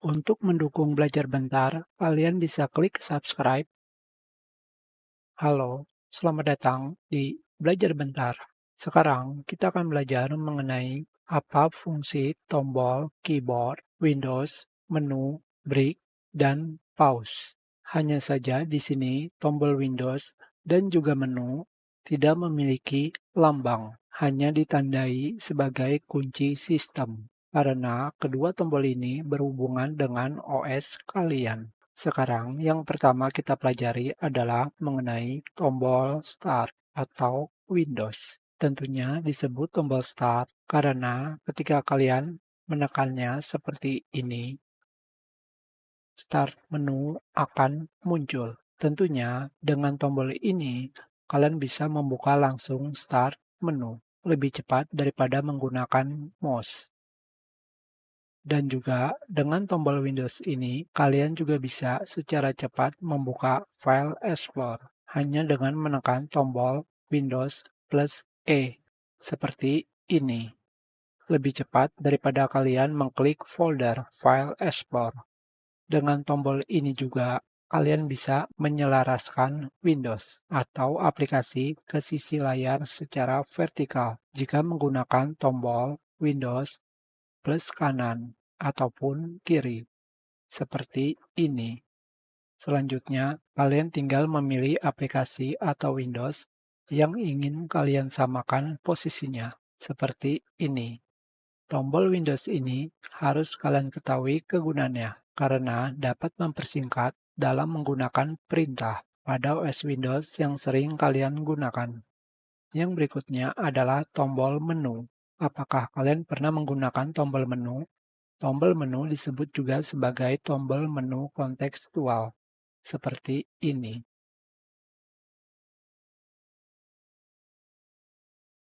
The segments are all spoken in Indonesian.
Untuk mendukung belajar bentar, kalian bisa klik subscribe. Halo, selamat datang di Belajar Bentar. Sekarang kita akan belajar mengenai apa fungsi tombol keyboard, Windows, menu, break, dan pause. Hanya saja di sini tombol Windows dan juga menu tidak memiliki lambang, hanya ditandai sebagai kunci sistem. Karena kedua tombol ini berhubungan dengan OS kalian. Sekarang yang pertama kita pelajari adalah mengenai tombol Start atau Windows. Tentunya disebut tombol Start karena ketika kalian menekannya seperti ini, Start menu akan muncul. Tentunya dengan tombol ini, kalian bisa membuka langsung Start menu lebih cepat daripada menggunakan mouse. Dan juga dengan tombol Windows ini, kalian juga bisa secara cepat membuka File Explorer hanya dengan menekan tombol Windows plus E seperti ini. Lebih cepat daripada kalian mengklik folder File Explorer. Dengan tombol ini juga, kalian bisa menyelaraskan Windows atau aplikasi ke sisi layar secara vertikal jika menggunakan tombol Windows plus kanan ataupun kiri, seperti ini. Selanjutnya, kalian tinggal memilih aplikasi atau Windows yang ingin kalian samakan posisinya, seperti ini. Tombol Windows ini harus kalian ketahui kegunaannya, karena dapat mempersingkat dalam menggunakan perintah pada OS Windows yang sering kalian gunakan. Yang berikutnya adalah tombol menu. Apakah kalian pernah menggunakan tombol menu? Tombol menu disebut juga sebagai tombol menu kontekstual, seperti ini.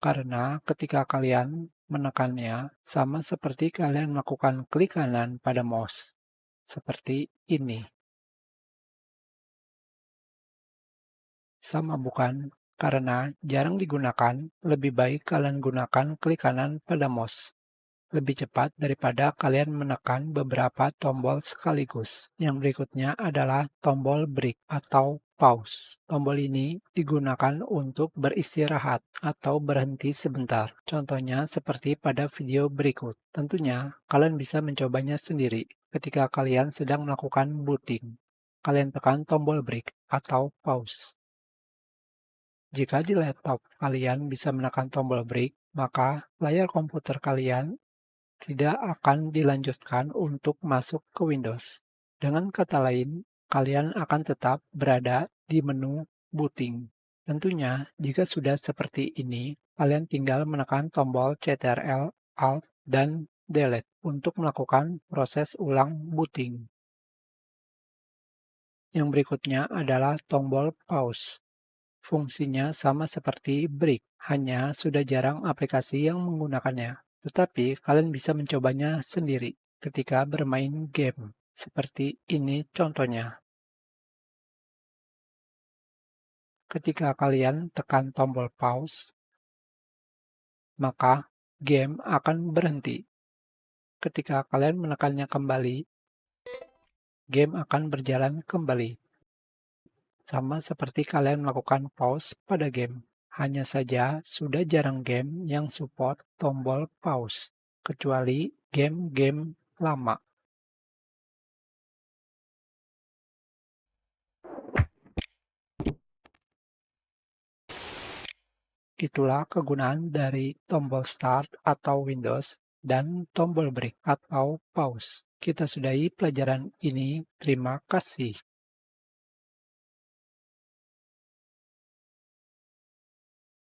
Karena ketika kalian menekannya, sama seperti kalian melakukan klik kanan pada mouse, seperti ini. Sama bukan? Karena jarang digunakan, lebih baik kalian gunakan klik kanan pada mouse. Lebih cepat daripada kalian menekan beberapa tombol sekaligus. Yang berikutnya adalah tombol break atau pause. Tombol ini digunakan untuk beristirahat atau berhenti sebentar. Contohnya seperti pada video berikut. Tentunya kalian bisa mencobanya sendiri ketika kalian sedang melakukan booting. Kalian tekan tombol break atau pause. Jika di laptop kalian bisa menekan tombol break, maka layar komputer kalian tidak akan dilanjutkan untuk masuk ke Windows. Dengan kata lain, kalian akan tetap berada di menu booting. Tentunya, jika sudah seperti ini, kalian tinggal menekan tombol Ctrl, Alt, dan Delete untuk melakukan proses ulang booting. Yang berikutnya adalah tombol pause. Fungsinya sama seperti break, hanya sudah jarang aplikasi yang menggunakannya. Tetapi kalian bisa mencobanya sendiri ketika bermain game. Seperti ini contohnya. Ketika kalian tekan tombol pause, maka game akan berhenti. Ketika kalian menekannya kembali, game akan berjalan kembali. Sama seperti kalian melakukan pause pada game. Hanya saja sudah jarang game yang support tombol pause, kecuali game-game lama. Itulah kegunaan dari tombol Start atau Windows dan tombol Break atau Pause. Kita sudahi pelajaran ini. Terima kasih.